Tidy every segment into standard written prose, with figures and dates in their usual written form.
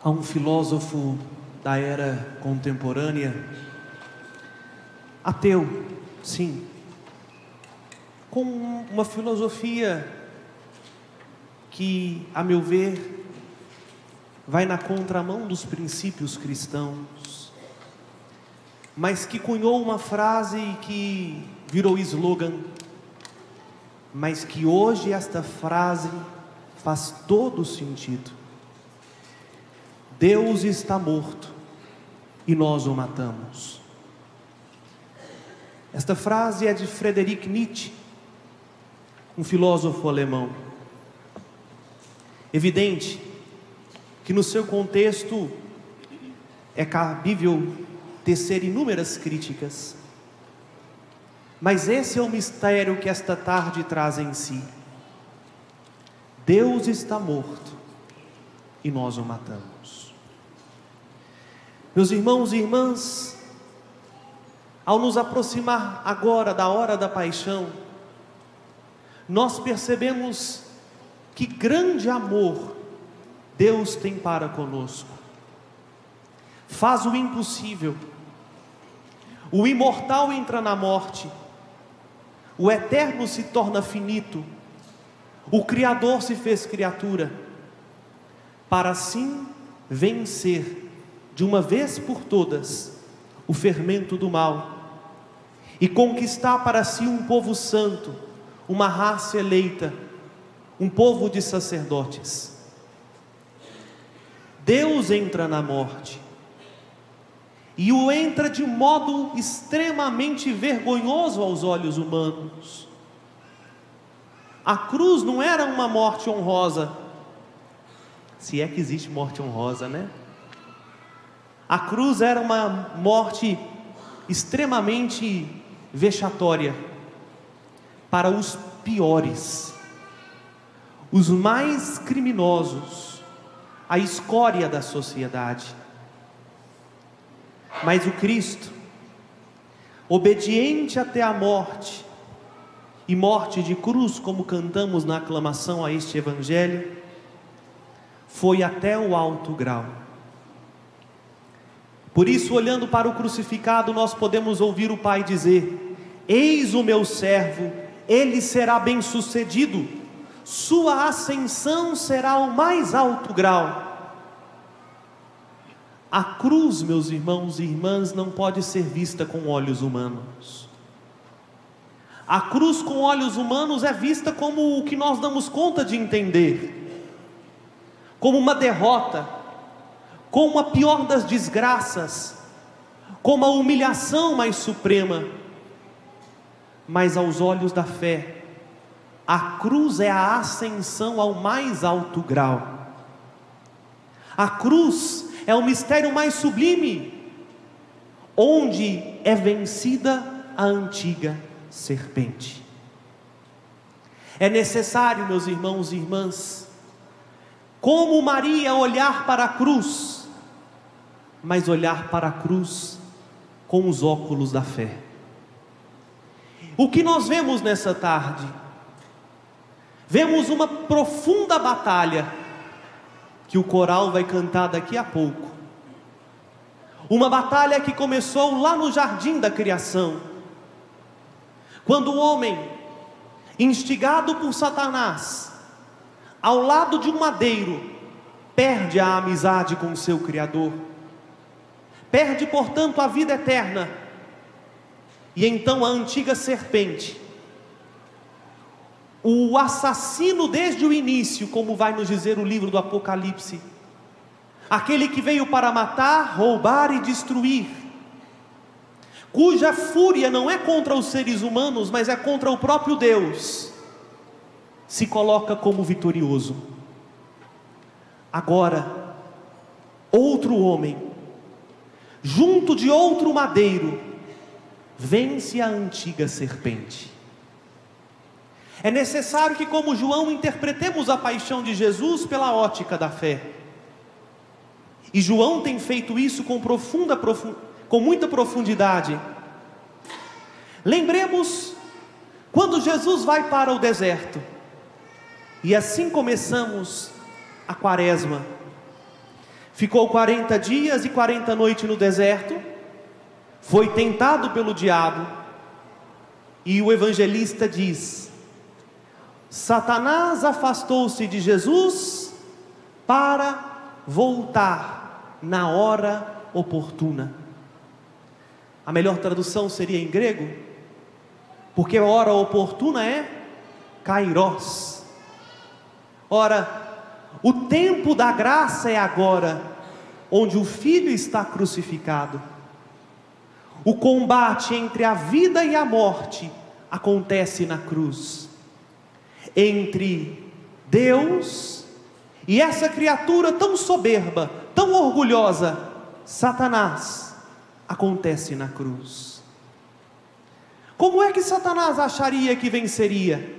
a um filósofo da era contemporânea, ateu, sim, com uma filosofia que, a meu ver, vai na contramão dos princípios cristãos, mas que cunhou uma frase que virou slogan, mas que hoje esta frase faz todo sentido: Deus está morto e nós o matamos. Esta frase é de Friedrich Nietzsche, um filósofo alemão. Evidente que no seu contexto é cabível tecer inúmeras críticas, mas esse é o mistério que esta tarde traz em si. Deus está morto e nós o matamos. Meus irmãos e irmãs, ao nos aproximar agora da hora da paixão, nós percebemos que grande amor Deus tem para conosco. Faz o impossível. O imortal entra na morte, o eterno se torna finito, o Criador se fez criatura, para assim vencer de uma vez por todas o fermento do mal e conquistar para si um povo santo, uma raça eleita, um povo de sacerdotes. Deus entra na morte, e o entra de modo extremamente vergonhoso aos olhos humanos. A cruz não era uma morte honrosa, se é que existe morte honrosa, né? A cruz era uma morte extremamente vexatória para os piores, os mais criminosos, a escória da sociedade. Mas o Cristo, obediente até a morte, e morte de cruz, como cantamos na aclamação a este Evangelho, foi até o alto grau. Por isso, olhando para o crucificado, nós podemos ouvir o Pai dizer: eis o meu servo, ele será bem-sucedido, sua ascensão será o mais alto grau. A cruz, meus irmãos e irmãs, não pode ser vista com olhos humanos. A cruz com olhos humanos é vista como o que nós damos conta de entender, como uma derrota, como a pior das desgraças, como a humilhação mais suprema. Mas aos olhos da fé, a cruz é a ascensão ao mais alto grau. A cruz é o mistério mais sublime, onde é vencida a antiga serpente. É necessário, meus irmãos e irmãs, como Maria, olhar para a cruz, mas olhar para a cruz com os óculos da fé. O que nós vemos nessa tarde? Vemos uma profunda batalha, que o coral vai cantar daqui a pouco. Uma batalha que começou lá no jardim da criação, quando o homem, instigado por Satanás, ao lado de um madeiro, perde a amizade com o seu Criador, perde, portanto, a vida eterna. E então a antiga serpente, o assassino desde o início, como vai nos dizer o livro do Apocalipse, aquele que veio para matar, roubar e destruir, cuja fúria não é contra os seres humanos, mas é contra o próprio Deus, se coloca como vitorioso. Agora, outro homem, junto de outro madeiro, vence a antiga serpente. É necessário que, como João, interpretemos a paixão de Jesus pela ótica da fé. E João tem feito isso com muita profundidade. Lembremos quando Jesus vai para o deserto, e assim começamos a quaresma. ficou 40 dias e 40 noites no deserto, foi tentado pelo diabo, e o evangelista diz: Satanás afastou-se de Jesus para voltar na hora oportuna. A melhor tradução seria em grego, porque a hora oportuna é kairos. Ora, o tempo da graça é agora, onde o Filho está crucificado. O combate entre a vida e a morte acontece na cruz, entre Deus e essa criatura tão soberba, tão orgulhosa, Satanás, acontece na cruz. Como é que Satanás acharia que venceria?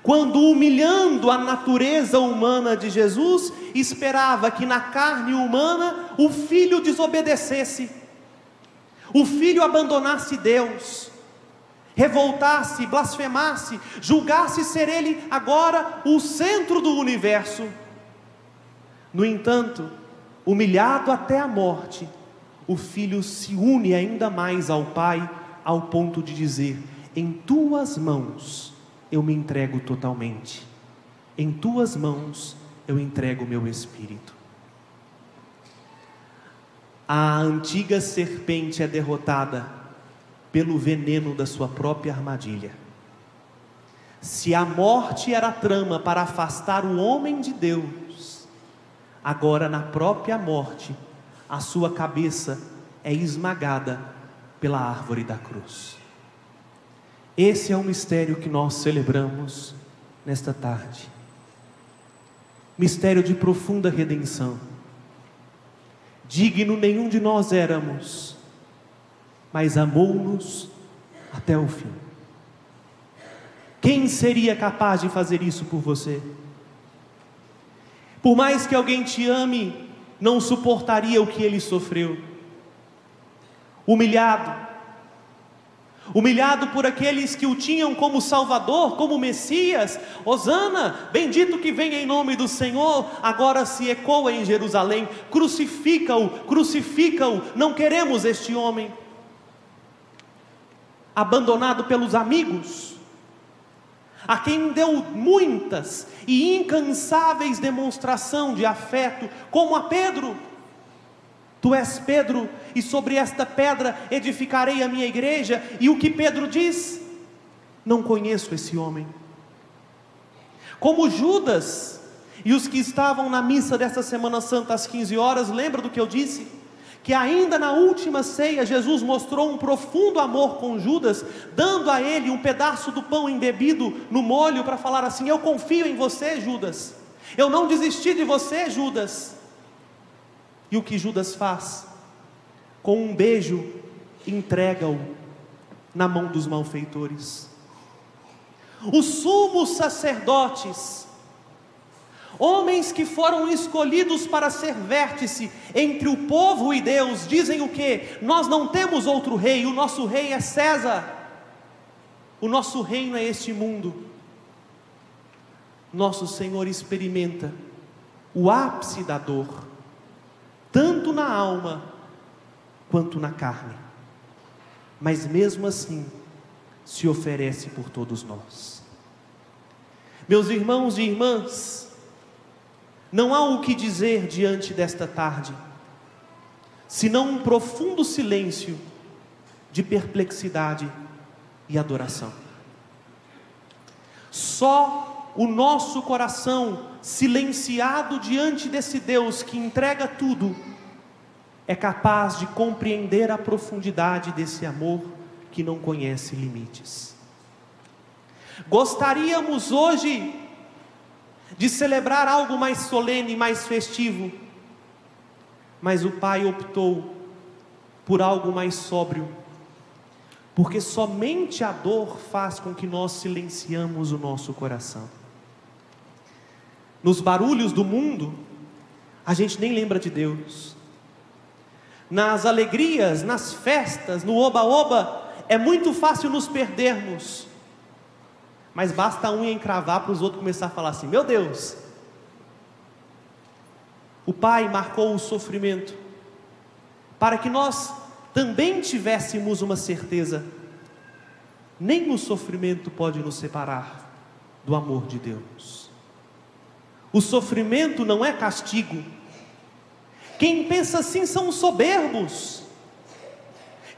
Quando, humilhando a natureza humana de Jesus, esperava que na carne humana o Filho desobedecesse, o Filho abandonasse Deus, revoltasse, blasfemasse, julgasse ser Ele agora o centro do universo. No entanto, humilhado até a morte, o Filho se une ainda mais ao Pai, ao ponto de dizer: em tuas mãos eu me entrego totalmente, em tuas mãos eu entrego o meu espírito. A antiga serpente é derrotada pelo veneno da sua própria armadilha. Se a morte era a trama para afastar o homem de Deus, agora na própria morte, a sua cabeça é esmagada pela árvore da cruz. Esse é o mistério que nós celebramos nesta tarde. Mistério de profunda redenção. Digno nenhum de nós éramos, mas amou-nos até o fim. Quem seria capaz de fazer isso por você? Por mais que alguém te ame, não suportaria o que ele sofreu. Humilhado por aqueles que o tinham como Salvador, como Messias. Hosana, bendito que vem em nome do Senhor, agora se ecoa em Jerusalém: crucifica-o, crucifica-o, não queremos este homem. Abandonado pelos amigos, a quem deu muitas e incansáveis demonstrações de afeto, como a Pedro: tu és Pedro, e sobre esta pedra edificarei a minha igreja. E o que Pedro diz? Não conheço esse homem. Como Judas, e os que estavam na missa desta Semana Santa às 15 horas, lembra do que eu disse? Que ainda na última ceia, Jesus mostrou um profundo amor com Judas, dando a ele um pedaço do pão embebido no molho, para falar assim: eu confio em você, Judas, eu não desisti de você, Judas. E o que Judas faz? Com um beijo, entrega-o na mão dos malfeitores. Os sumos sacerdotes, homens que foram escolhidos para ser vértice entre o povo e Deus, dizem o quê? Nós não temos outro rei, o nosso rei é César, o nosso reino é este mundo. Nosso Senhor experimenta o ápice da dor, tanto na alma quanto na carne, mas mesmo assim se oferece por todos nós. Meus irmãos e irmãs, não há o que dizer diante desta tarde, senão um profundo silêncio de perplexidade e adoração. Só o nosso coração silenciado diante desse Deus que entrega tudo é capaz de compreender a profundidade desse amor que não conhece limites. Gostaríamos hoje de celebrar algo mais solene, mais festivo, mas o Pai optou por algo mais sóbrio, porque somente a dor faz com que nós silenciamos o nosso coração. Nos barulhos do mundo, a gente nem lembra de Deus. Nas alegrias, nas festas, no oba-oba, é muito fácil nos perdermos. Mas basta a unha encravar para os outros começar a falar assim: meu Deus, o Pai marcou o sofrimento para que nós também tivéssemos uma certeza: nem o sofrimento pode nos separar do amor de Deus. O sofrimento não é castigo. Quem pensa assim são os soberbos.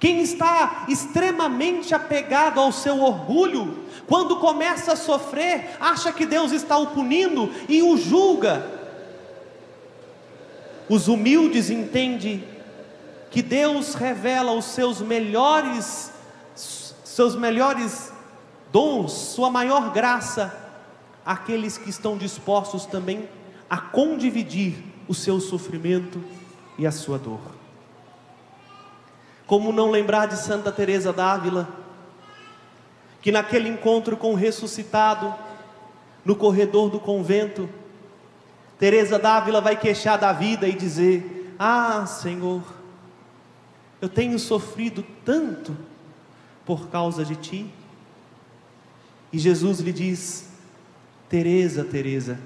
Quem está extremamente apegado ao seu orgulho, quando começa a sofrer, acha que Deus está o punindo e o julga. Os humildes entendem que Deus revela os seus melhores dons, sua maior graça, àqueles que estão dispostos também a condividir o seu sofrimento e a sua dor. Como não lembrar de Santa Teresa d'Ávila, que naquele encontro com o ressuscitado, no corredor do convento, Teresa d'Ávila vai queixar da vida e dizer: ah, Senhor, eu tenho sofrido tanto por causa de Ti. E Jesus lhe diz: Teresa, Teresa,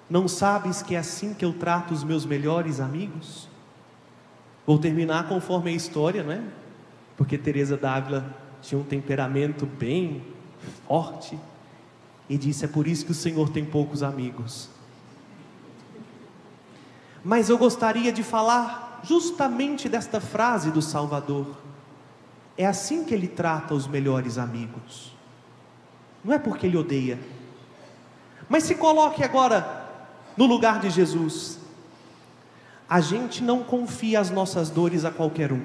não sabes que é assim que eu trato os meus melhores amigos? Vou terminar conforme a história, não é? Porque Teresa d'Ávila tinha um temperamento bem forte, e disse: é por isso que o Senhor tem poucos amigos. Mas eu gostaria de falar justamente desta frase do Salvador: é assim que Ele trata os melhores amigos. Não é porque Ele odeia. Mas se coloque agora no lugar de Jesus. A gente não confia as nossas dores a qualquer um.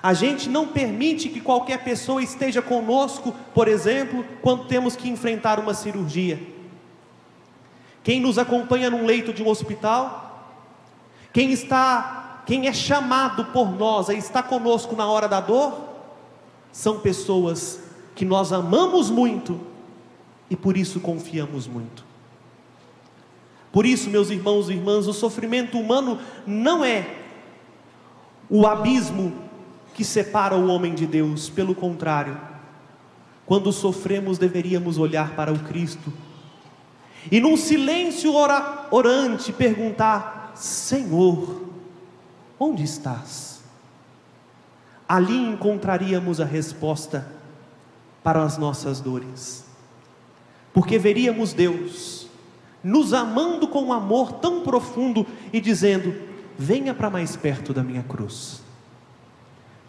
A gente não permite que qualquer pessoa esteja conosco, por exemplo, quando temos que enfrentar uma cirurgia. Quem nos acompanha num leito de um hospital, quem é chamado por nós a estar conosco na hora da dor, são pessoas que nós amamos muito e por isso confiamos muito. Por isso, meus irmãos e irmãs, o sofrimento humano não é o abismo que separa o homem de Deus. Pelo contrário, quando sofremos deveríamos olhar para o Cristo e num silêncio orante perguntar: Senhor, onde estás? Ali encontraríamos a resposta para as nossas dores, porque veríamos Deus nos amando com um amor tão profundo e dizendo: venha para mais perto da minha cruz,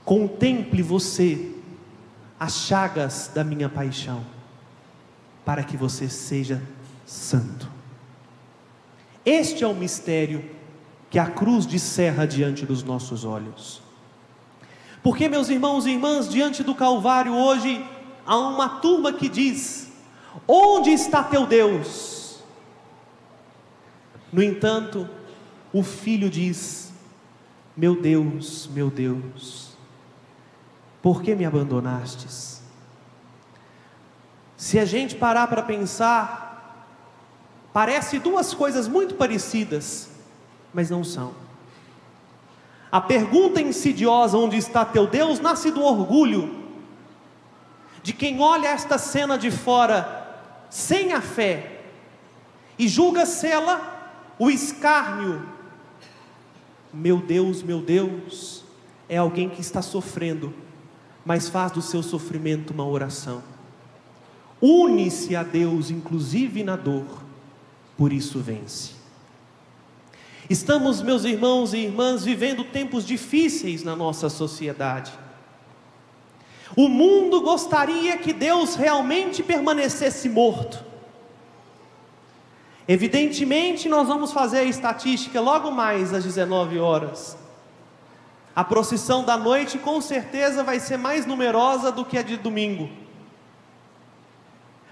contemple você as chagas da minha paixão, para que você seja santo. Este é o mistério que a cruz descerra diante dos nossos olhos. Porque, meus irmãos e irmãs, diante do Calvário hoje há uma turma que diz: onde está teu Deus? No entanto, o Filho diz: meu Deus, por que me abandonastes? Se a gente parar para pensar, parece duas coisas muito parecidas, mas não são. A pergunta insidiosa: onde está teu Deus? Nasce do orgulho de quem olha esta cena de fora sem a fé e julga sê-la o escárnio. Meu Deus, é alguém que está sofrendo, mas faz do seu sofrimento uma oração, une-se a Deus inclusive na dor, por isso vence. Estamos, meus irmãos e irmãs, vivendo tempos difíceis na nossa sociedade. O mundo gostaria que Deus realmente permanecesse morto. Evidentemente, nós vamos fazer a estatística logo mais às 19 horas. A procissão da noite com certeza vai ser mais numerosa do que a de domingo.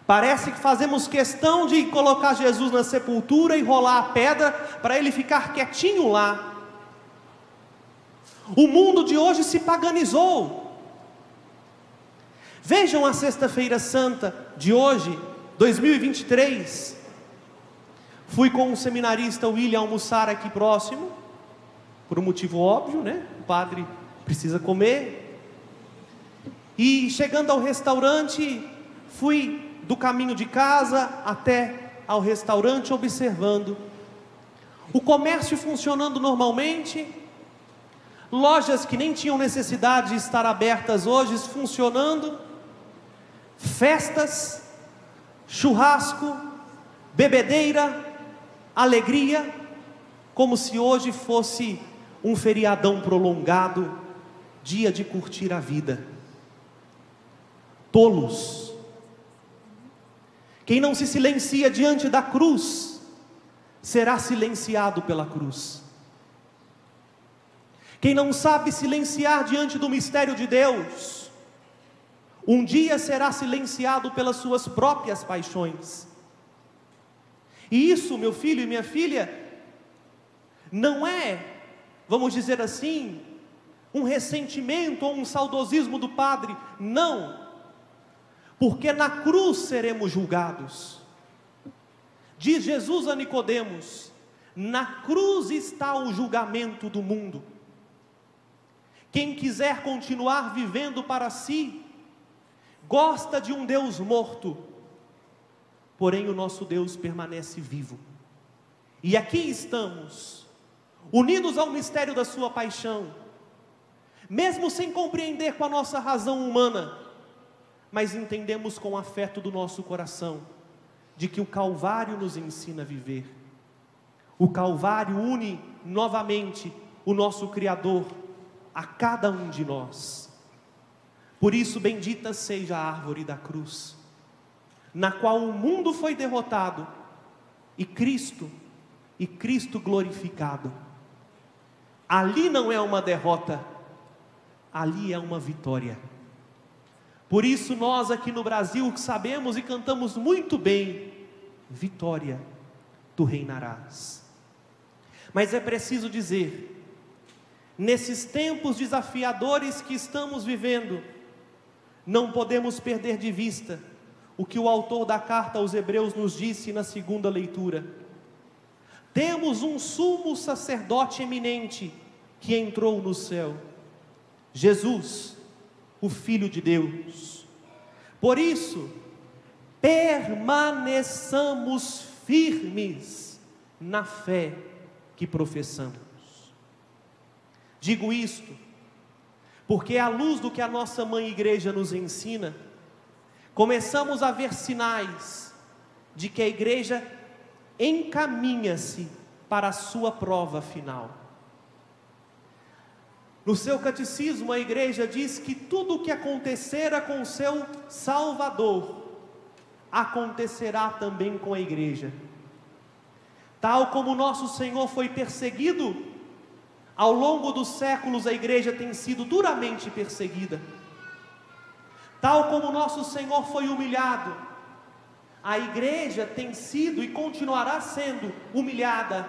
Parece que fazemos questão de colocar Jesus na sepultura e rolar a pedra para Ele ficar quietinho lá. O mundo de hoje se paganizou. Vejam a Sexta-feira Santa de hoje, 2023. Fui com um seminarista, William, almoçar aqui próximo, por um motivo óbvio, né? O padre precisa comer. E chegando ao restaurante, fui do caminho de casa até ao restaurante observando o comércio funcionando normalmente, lojas que nem tinham necessidade de estar abertas hoje funcionando, festas, churrasco, bebedeira, alegria, como se hoje fosse um feriadão prolongado, dia de curtir a vida. Tolos. Quem não se silencia diante da cruz, será silenciado pela cruz. Quem não sabe silenciar diante do mistério de Deus, um dia será silenciado pelas suas próprias paixões. E isso, meu filho e minha filha, não é, vamos dizer assim, um ressentimento ou um saudosismo do Padre, não, porque na cruz seremos julgados. Diz Jesus a Nicodemos: na cruz está o julgamento do mundo. Quem quiser continuar vivendo para si, gosta de um Deus morto, porém o nosso Deus permanece vivo. E aqui estamos, unidos ao mistério da sua paixão, mesmo sem compreender com a nossa razão humana, mas entendemos com o afeto do nosso coração, de que o Calvário nos ensina a viver. O Calvário une novamente o nosso Criador a cada um de nós. Por isso, bendita seja a árvore da cruz, na qual o mundo foi derrotado, e Cristo glorificado. Ali não é uma derrota, ali é uma vitória. Por isso nós aqui no Brasil sabemos e cantamos muito bem: vitória, tu reinarás. Mas é preciso dizer, nesses tempos desafiadores que estamos vivendo, não podemos perder de vista o que o autor da carta aos Hebreus nos disse na segunda leitura. Temos um sumo sacerdote eminente que entrou no céu, Jesus, o Filho de Deus. Por isso, permaneçamos firmes na fé que professamos. Digo isto porque, à luz do que a nossa mãe igreja nos ensina, começamos a ver sinais de que a igreja encaminha-se para a sua prova final. No seu catecismo, a igreja diz que tudo o que acontecera com o seu Salvador, acontecerá também com a igreja. Tal como o nosso Senhor foi perseguido, ao longo dos séculos a igreja tem sido duramente perseguida. Tal como o nosso Senhor foi humilhado, a igreja tem sido e continuará sendo humilhada.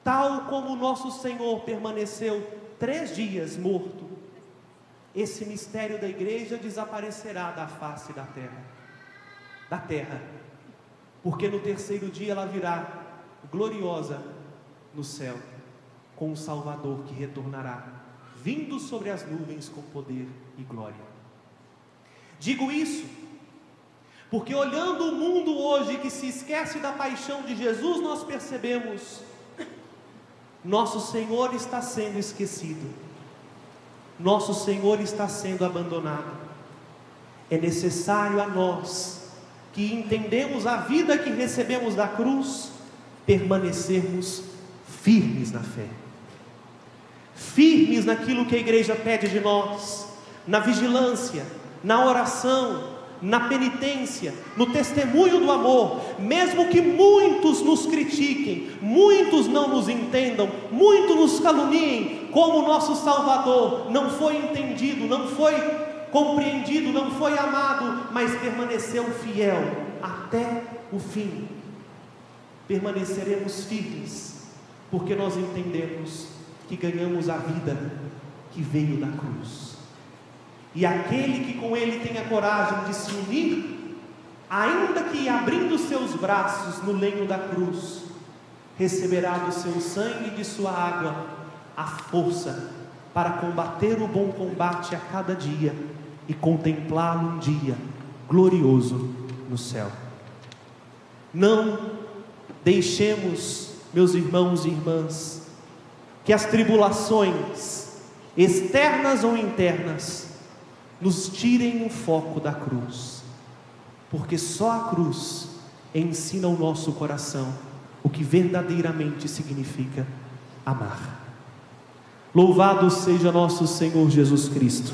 Tal como o nosso Senhor permaneceu 3 dias morto, esse mistério da igreja desaparecerá da face da terra, porque no 3º dia ela virá gloriosa no céu, com o Salvador que retornará, vindo sobre as nuvens com poder e glória. Digo isso porque, olhando o mundo hoje que se esquece da paixão de Jesus, nós percebemos: nosso Senhor está sendo esquecido, nosso Senhor está sendo abandonado. É necessário a nós, que entendemos a vida que recebemos da cruz, permanecermos firmes na fé, firmes naquilo que a igreja pede de nós, na vigilância, na oração, na penitência, no testemunho do amor, mesmo que muitos nos critiquem, muitos não nos entendam, muitos nos caluniem, como o nosso Salvador não foi entendido, não foi compreendido, não foi amado, mas permaneceu fiel até o fim. Permaneceremos firmes, porque nós entendemos que ganhamos a vida que veio da cruz. E aquele que com ele tem a coragem de se unir, ainda que abrindo seus braços no lenho da cruz, receberá do seu sangue e de sua água a força para combater o bom combate a cada dia e contemplá-lo um dia glorioso no céu. Não deixemos meus irmãos e irmãs, que as tribulações, externas ou internas, nos tirem o foco da cruz, porque só a cruz ensina ao nosso coração o que verdadeiramente significa amar. Louvado seja nosso Senhor Jesus Cristo.